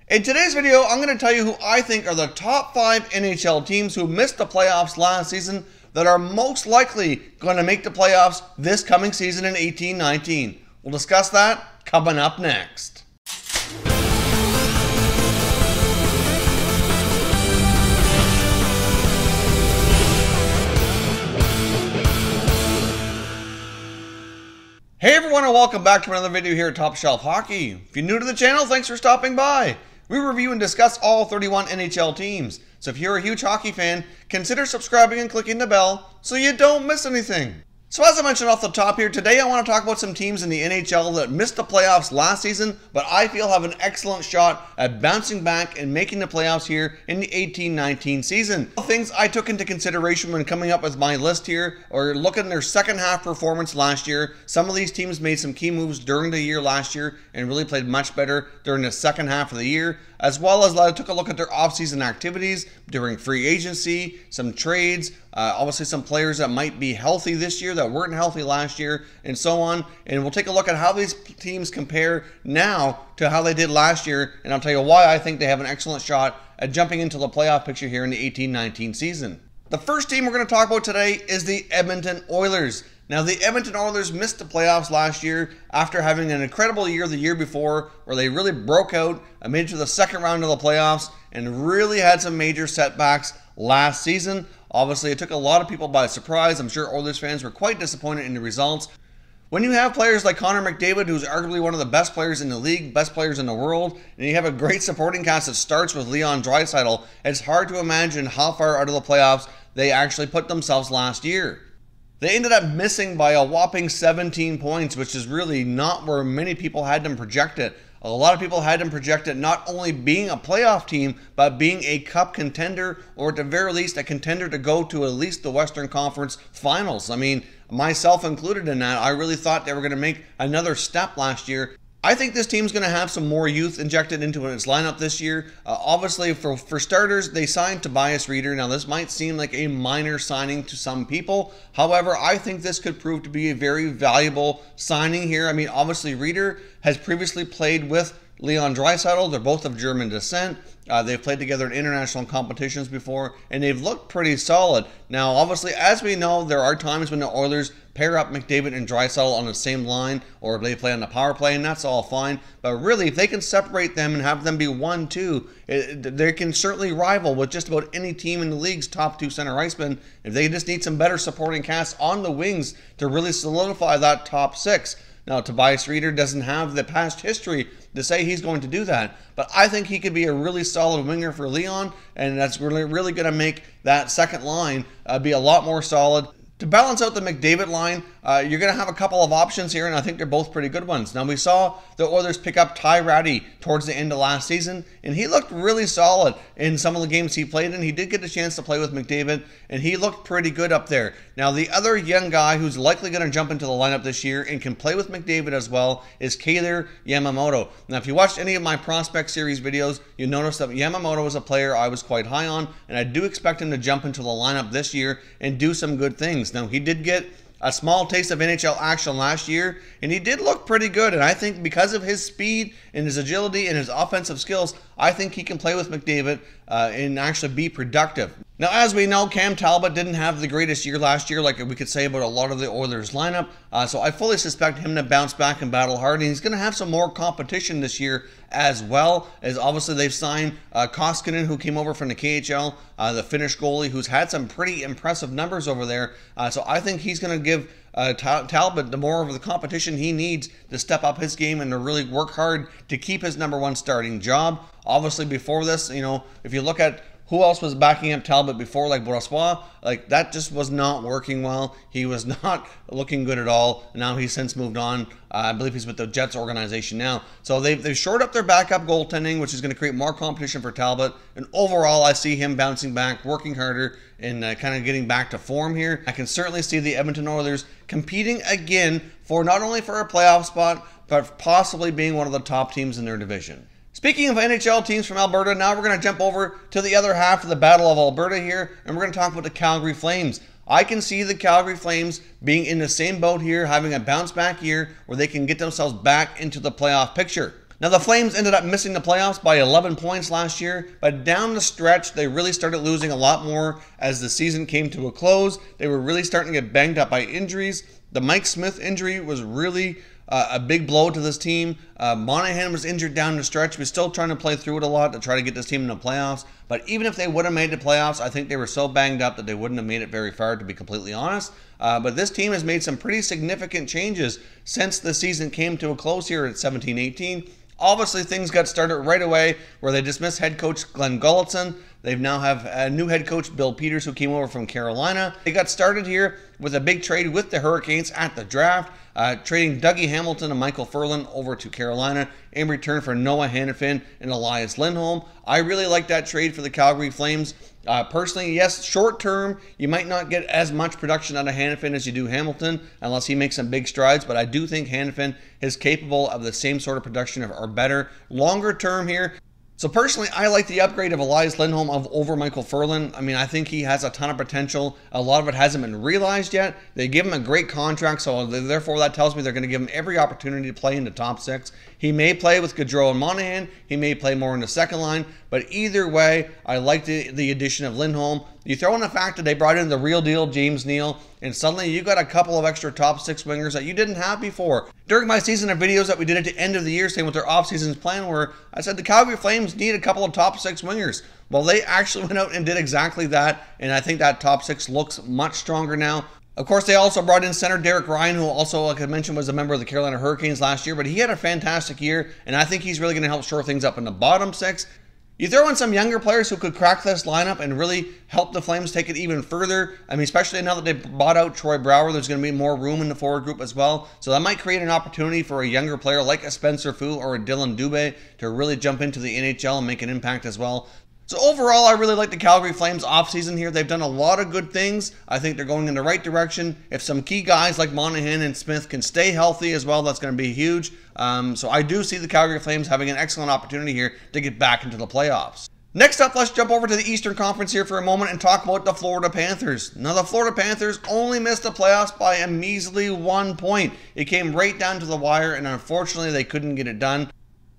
In today's video, I'm going to tell you who I think are the top 5 NHL teams who missed the playoffs last season that are most likely going to make the playoffs this coming season in 18-19. We'll discuss that coming up next. Hey everyone, and welcome back to another video here at Top Shelf Hockey. If you're new to the channel, thanks for stopping by. We review and discuss all 31 NHL teams. So if you're a huge hockey fan, consider subscribing and clicking the bell so you don't miss anything. So as I mentioned off the top here, today I want to talk about some teams in the NHL that missed the playoffs last season, but I feel have an excellent shot at bouncing back and making the playoffs here in the 18-19 season. Things I took into consideration when coming up with my list here, or looking at their second half performance last year. Some of these teams made some key moves during the year last year and really played much better during the second half of the year, as well as I took a look at their offseason activities during free agency, some trades, obviously some players that might be healthy this year that weren't healthy last year, and so on. And we'll take a look at how these teams compare now to how they did last year, and I'll tell you why I think they have an excellent shot at jumping into the playoff picture here in the 18-19 season. The first team we're going to talk about today is the Edmonton Oilers. Now, the Edmonton Oilers missed the playoffs last year after having an incredible year the year before, where they really broke out and made it to the second round of the playoffs and really had some major setbacks last season. Obviously, it took a lot of people by surprise. I'm sure Oilers fans were quite disappointed in the results. When you have players like Connor McDavid, who's arguably one of the best players in the league, best players in the world, and you have a great supporting cast that starts with Leon Draisaitl, it's hard to imagine how far out of the playoffs they actually put themselves last year. They ended up missing by a whopping 17 points, which is really not where many people had them projected. A lot of people had them projected not only being a playoff team, but being a cup contender, or at the very least a contender to go to at least the Western Conference Finals. I mean, myself included in that. I really thought they were going to make another step last year. I think this team's going to have some more youth injected into its lineup this year. Obviously, for starters, they signed Tobias Rieder. Now, this might seem like a minor signing to some people. However, I think this could prove to be a very valuable signing here. I mean, obviously, Rieder has previously played with Leon Draisaitl. They're both of German descent. They've played together in international competitions before, and they've looked pretty solid. Now, obviously, as we know, there are times when the Oilers pair up McDavid and Draisaitl on the same line, or they play on the power play, and that's all fine. But really, if they can separate them and have them be 1-2, they can certainly rival with just about any team in the league's top 2 center icemen. If they just need some better supporting cast on the wings to really solidify that top 6. Now, Tobias Rieder doesn't have the past history to say he's going to do that, but I think he could be a really solid winger for Leon, and that's really going to make that second line be a lot more solid. To balance out the McDavid line, you're going to have a couple of options here, and I think they're both pretty good ones. Now, we saw the Oilers pick up Ty Rattie towards the end of last season, and he looked really solid in some of the games he played in. He did get a chance to play with McDavid, and he looked pretty good up there. Now, the other young guy who's likely going to jump into the lineup this year and can play with McDavid as well is Kailer Yamamoto. Now, if you watched any of my Prospect Series videos, you noticed that Yamamoto was a player I was quite high on, and I do expect him to jump into the lineup this year and do some good things. Now, he did get a small taste of NHL action last year, and he did look pretty good. And I think because of his speed and his agility and his offensive skills, I think he can play with McDavid and actually be productive. Now, as we know, Cam Talbot didn't have the greatest year last year, like we could say about a lot of the Oilers lineup. So I fully suspect him to bounce back and battle hard. And he's going to have some more competition this year, as well as obviously they've signed Koskinen, who came over from the KHL, the Finnish goalie, who's had some pretty impressive numbers over there. So I think he's going to give Talbot the more of the competition he needs to step up his game and to really work hard to keep his #1 starting job. Obviously, before this, you know, if you look at who else was backing up Talbot before, like Brossoit, like that just was not working well. He was not looking good at all. Now he's since moved on. I believe he's with the Jets organization now. So they've shored up their backup goaltending, which is going to create more competition for Talbot. And overall, I see him bouncing back, working harder, and kind of getting back to form here. I can certainly see the Edmonton Oilers competing again for not only for a playoff spot, but possibly being one of the top teams in their division. Speaking of NHL teams from Alberta, now we're going to jump over to the other half of the Battle of Alberta here, and we're going to talk about the Calgary Flames. I can see the Calgary Flames being in the same boat here, having a bounce back year where they can get themselves back into the playoff picture. Now, the Flames ended up missing the playoffs by 11 points last year, but down the stretch, they really started losing a lot more as the season came to a close. They were really starting to get banged up by injuries. The Mike Smith injury was really a big blow to this team. Monahan was injured down the stretch. He was still trying to play through it a lot to try to get this team in the playoffs. But even if they would have made the playoffs, I think they were so banged up that they wouldn't have made it very far, to be completely honest. But this team has made some pretty significant changes since the season came to a close here at 17-18. Obviously, things got started right away where they dismissed head coach Glenn Gulutzan. They now have a new head coach, Bill Peters, who came over from Carolina. They got started here with a big trade with the Hurricanes at the draft, trading Dougie Hamilton and Michael Ferland over to Carolina in return for Noah Hanifin and Elias Lindholm. I really like that trade for the Calgary Flames. Personally, yes, short term, you might not get as much production out of Hanifin as you do Hamilton, unless he makes some big strides, but I do think Hanifin is capable of the same sort of production or better. Longer term here, so personally, I like the upgrade of Elias Lindholm over Michael Ferland. I mean, I think he has a ton of potential. A lot of it hasn't been realized yet. They give him a great contract, so therefore that tells me they're going to give him every opportunity to play in the top six. He may play with Gaudreau and Monahan. He may play more in the second line. But either way, I like the addition of Lindholm. You throw in the fact that they brought in the real deal, James Neal, and suddenly you got a couple of extra top six wingers that you didn't have before. During my season of videos that we did at the end of the year, saying what their off-season's plan were, I said the Calgary Flames need a couple of top six wingers. Well, they actually went out and did exactly that, and I think that top six looks much stronger now. Of course, they also brought in center Derek Ryan, who also, like I mentioned, was a member of the Carolina Hurricanes last year, but he had a fantastic year, and I think he's really going to help shore things up in the bottom six. You throw in some younger players who could crack this lineup and really help the Flames take it even further. I mean, especially now that they bought out Troy Brouwer, there's going to be more room in the forward group as well. So that might create an opportunity for a younger player like a Spencer Fu or a Dylan Dubé to really jump into the NHL and make an impact as well. So overall, I really like the Calgary Flames offseason here. They've done a lot of good things. I think they're going in the right direction. If some key guys like Monahan and Smith can stay healthy as well, that's going to be huge. So I do see the Calgary Flames having an excellent opportunity here to get back into the playoffs. Next up, let's jump over to the Eastern Conference here for a moment and talk about the Florida Panthers. Now, the Florida Panthers only missed the playoffs by a measly 1 point. It came right down to the wire, and unfortunately, they couldn't get it done.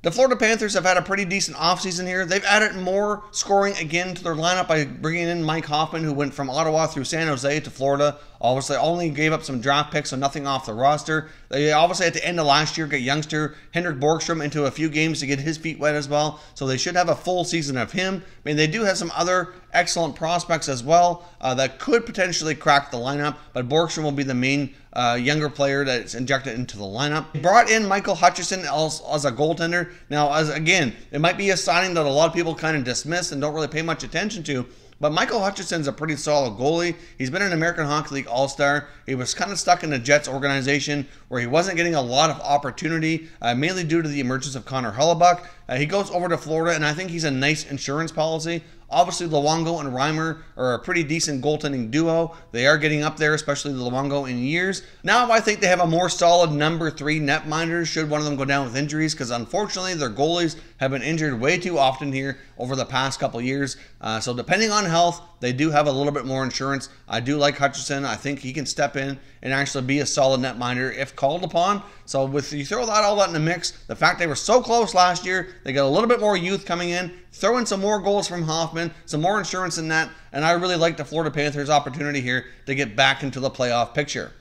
The Florida Panthers have had a pretty decent offseason here. They've added more scoring again to their lineup by bringing in Mike Hoffman, who went from Ottawa through San Jose to Florida. Obviously, only gave up some draft picks, so nothing off the roster. They obviously, at the end of last year, got youngster Henrik Borgstrom into a few games to get his feet wet as well. So they should have a full season of him. I mean, they do have some other excellent prospects as well that could potentially crack the lineup, but Borgstrom will be the main younger player that's injected into the lineup. They brought in Michael Hutchinson as a goaltender. Now, again, it might be a signing that a lot of people kind of dismiss and don't really pay much attention to, but Michael Hutchinson's a pretty solid goalie. He's been an American Hockey League All-Star. He was kind of stuck in the Jets organization where he wasn't getting a lot of opportunity, mainly due to the emergence of Connor Hellebuyck. He goes over to Florida, and I think he's a nice insurance policy. Obviously, Luongo and Reimer are a pretty decent goaltending duo. They are getting up there, especially Luongo in years. Now I think they have a more solid number 3 netminder should one of them go down with injuries, because unfortunately their goalies have been injured way too often here over the past couple years. So depending on health, they do have a little bit more insurance. I do like Hutchinson. I think he can step in and actually be a solid netminder if called upon. So with you throw all that in the mix, the fact they were so close last year, they got a little bit more youth coming in, throw in some more goals from Hoffman, some more insurance in that, and I really like the Florida Panthers' opportunity here to get back into the playoff picture.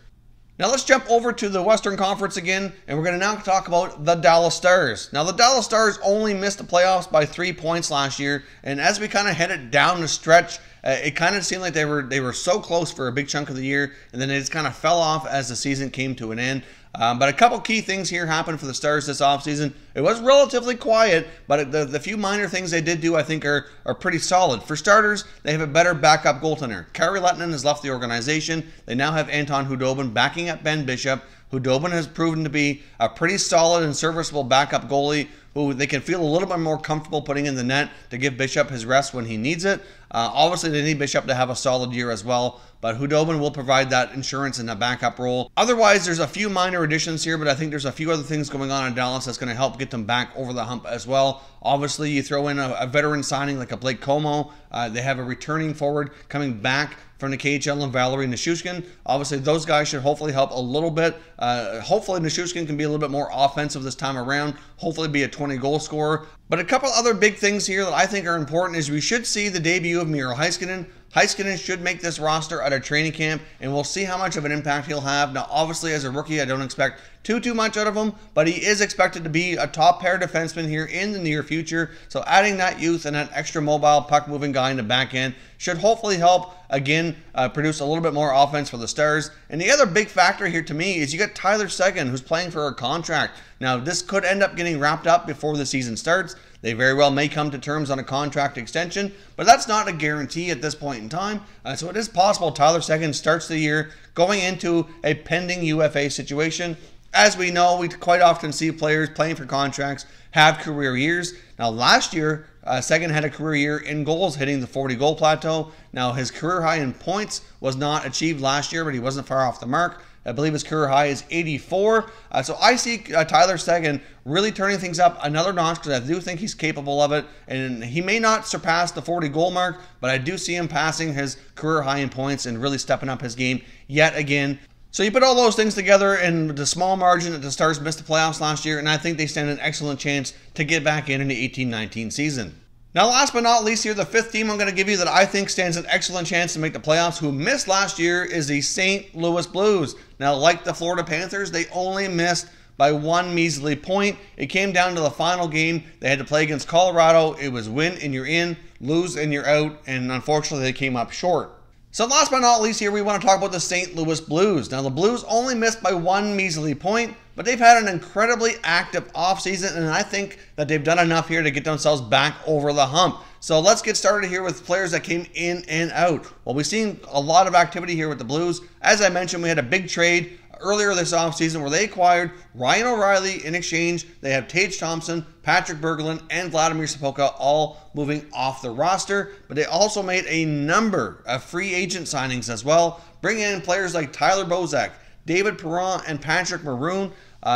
Now let's jump over to the Western Conference again, and we're going to now talk about the Dallas Stars. Now the Dallas Stars only missed the playoffs by 3 points last year, and as we kind of headed down the stretch, it kind of seemed like they were so close for a big chunk of the year, and then it just kind of fell off as the season came to an end. But a couple key things here happened for the Stars this offseason. It was relatively quiet, but the few minor things they did do, I think, are pretty solid. For starters, they have a better backup goaltender. Kari Lehtinen has left the organization. They now have Anton Khudobin backing up Ben Bishop. Khudobin has proven to be a pretty solid and serviceable backup goalie who they can feel a little bit more comfortable putting in the net to give Bishop his rest when he needs it. Obviously, they need Bishop to have a solid year as well, but Khudobin will provide that insurance in the backup role. Otherwise, there's a few minor additions here, but I think there's a few other things going on in Dallas that's going to help get them back over the hump as well. Obviously, you throw in a veteran signing like a Blake Como. They have a returning forward coming back from the KHL and Valerie Nichushkin. Obviously, those guys should hopefully help a little bit. Hopefully, Nichushkin can be a little bit more offensive this time around. Hopefully, be a 20 goal scorer. But a couple other big things here that I think are important is we should see the debut of Miro Heiskanen. Heiskanen should make this roster at a training camp, and we'll see how much of an impact he'll have. Now, obviously, as a rookie, I don't expect too much out of him, but he is expected to be a top pair defenseman here in the near future. So adding that youth and that extra mobile puck-moving guy in the back end should hopefully help, again, produce a little bit more offense for the Stars. And the other big factor here to me is you got Tyler Seguin, who's playing for a contract. Now, this could end up getting wrapped up before the season starts. They very well may come to terms on a contract extension, but that's not a guarantee at this point in time. So it is possible Tyler Seguin starts the year going into a pending UFA situation. As we know, we quite often see players playing for contracts have career years. Now, last year, Seguin had a career year in goals, hitting the 40-goal plateau. Now, his career high in points was not achieved last year, but he wasn't far off the mark. I believe his career high is 84. So I see Tyler Seguin really turning things up another notch because I do think he's capable of it. And he may not surpass the 40-goal mark, but I do see him passing his career high in points and really stepping up his game yet again. So you put all those things together in the small margin that the Stars missed the playoffs last year, and I think they stand an excellent chance to get back in the 18-19 season. Now, last but not least here, the fifth team I'm going to give you that I think stands an excellent chance to make the playoffs, who missed last year, is the St. Louis Blues. Now, like the Florida Panthers, they only missed by one measly point. It came down to the final game. They had to play against Colorado. It was win and you're in, lose and you're out, and unfortunately they came up short. So last but not least here, we want to talk about the St. Louis Blues. Now, the Blues only missed by one measly point, but they've had an incredibly active offseason, and I think that they've done enough here to get themselves back over the hump. So let's get started here with players that came in and out. Well, we've seen a lot of activity here with the Blues. As I mentioned, we had a big trade earlier this offseason where they acquired Ryan O'Reilly. In exchange, they have Tage Thompson, Patrick Berglund, and Vladimir Sopotka all moving off the roster. But they also made a number of free agent signings as well, bringing in players like Tyler Bozak, David Perron, and Patrick Maroon.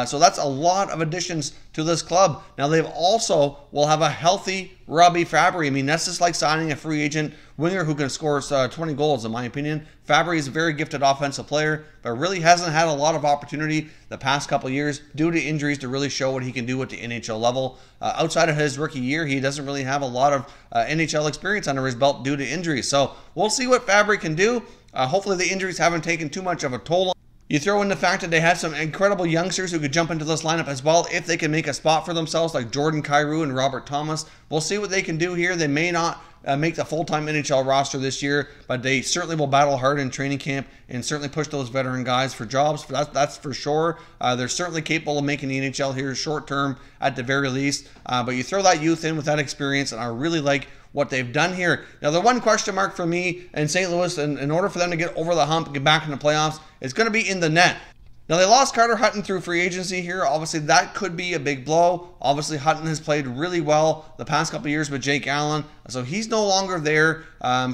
So that's a lot of additions to this club. Now, they've also will have a healthy Robbie Fabry. I mean, that's just like signing a free agent winger who can score 20 goals, in my opinion. Fabry is a very gifted offensive player, but really hasn't had a lot of opportunity the past couple of years due to injuries to really show what he can do at the NHL level. Outside of his rookie year, he doesn't really have a lot of NHL experience under his belt due to injuries. So we'll see what Fabry can do. Hopefully the injuries haven't taken too much of a toll on. You throw in the fact that they have some incredible youngsters who could jump into this lineup as well if they can make a spot for themselves, like Jordan Kyrou and Robert Thomas. We'll see what they can do here. They may not make the full-time NHL roster this year, but they certainly will battle hard in training camp and certainly push those veteran guys for jobs. That's for sure. They're certainly capable of making the NHL here short term at the very least. But you throw that youth in with that experience, and I really like what they've done here. Now, the one question mark for me in St. Louis, in order for them to get over the hump and get back in the playoffs, is going to be in the net. Now, they lost Carter Hutton through free agency here. Obviously, that could be a big blow. Obviously, Hutton has played really well the past couple of years with Jake Allen, so he's no longer there.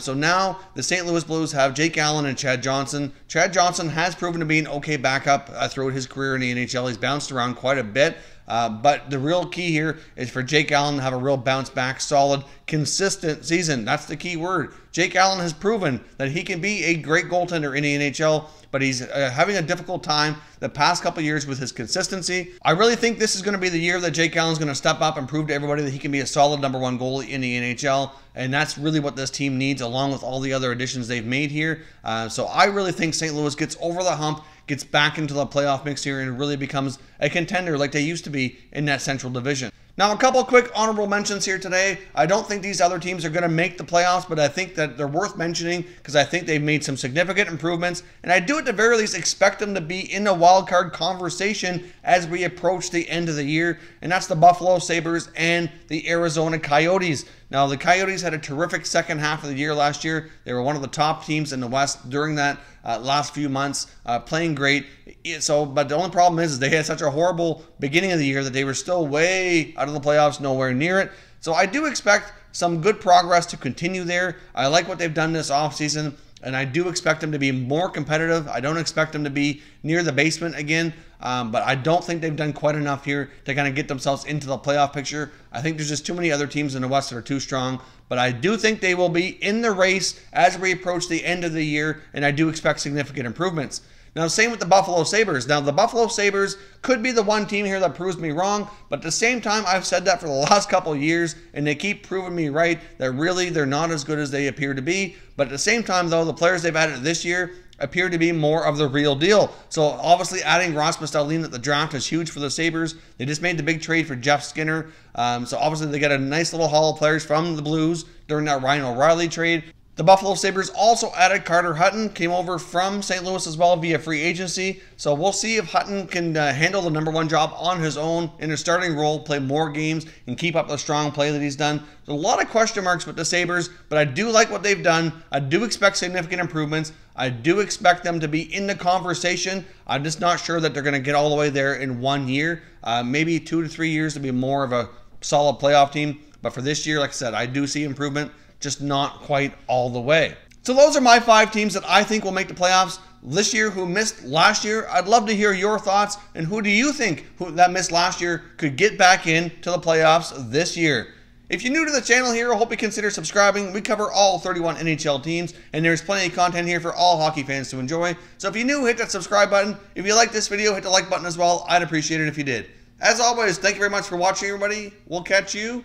So now the St. Louis Blues have Jake Allen and Chad Johnson. Chad Johnson has proven to be an okay backup throughout his career in the NHL. He's bounced around quite a bit. But the real key here is for Jake Allen to have a real bounce back, solid, consistent season. That's the key word. Jake Allen has proven that he can be a great goaltender in the NHL, but he's having a difficult time the past couple years with his consistency. I really think this is going to be the year that Jake Allen's going to step up and prove to everybody that he can be a solid #1 goalie in the NHL, and that's really what this team needs, along with all the other additions they've made here. So I really think St. Louis gets over the hump, gets back into the playoff mix here, and really becomes a contender like they used to be in that Central Division. Now, a couple quick honorable mentions here today. I don't think these other teams are going to make the playoffs, but I think that they're worth mentioning because I think they've made some significant improvements, and I do at the very least expect them to be in the wild card conversation as we approach the end of the year, and that's the Buffalo Sabres and the Arizona Coyotes. Now, the Coyotes had a terrific second half of the year last year. They were one of the top teams in the West during that last few months, playing great. But the only problem is they had such a horrible beginning of the year that they were still way out of the playoffs, nowhere near it. So I do expect some good progress to continue there. I like what they've done this offseason, and I do expect them to be more competitive. I don't expect them to be near the basement again, but I don't think they've done quite enough here to kind of get themselves into the playoff picture. I think there's just too many other teams in the West that are too strong, but I do think they will be in the race as we approach the end of the year, and I do expect significant improvements. Now, same with the Buffalo Sabres. Now, the Buffalo Sabres could be the one team here that proves me wrong, but at the same time, I've said that for the last couple of years, and they keep proving me right that really they're not as good as they appear to be. But at the same time, though, the players they've added this year appear to be more of the real deal. So obviously adding Rasmus Dahlin at the draft is huge for the Sabres. They just made the big trade for Jeff Skinner. So obviously they got a nice little haul of players from the Blues during that Ryan O'Reilly trade. The Buffalo Sabres also added Carter Hutton, came over from St. Louis as well via free agency. So we'll see if Hutton can handle the #1 job on his own in a starting role, play more games, and keep up the strong play that he's done. There's a lot of question marks with the Sabres, but I do like what they've done. I do expect significant improvements. I do expect them to be in the conversation. I'm just not sure that they're going to get all the way there in 1 year. Maybe 2 to 3 years to be more of a solid playoff team. But for this year, like I said, I do see improvement, just not quite all the way. So those are my 5 teams that I think will make the playoffs this year who missed last year. I'd love to hear your thoughts, and who do you think that missed last year could get back into the playoffs this year? If you're new to the channel here, I hope you consider subscribing. We cover all 31 NHL teams, and there's plenty of content here for all hockey fans to enjoy. So if you're new, hit that subscribe button. If you like this video, hit the like button as well. I'd appreciate it if you did. As always, thank you very much for watching, everybody. We'll catch you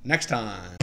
next time.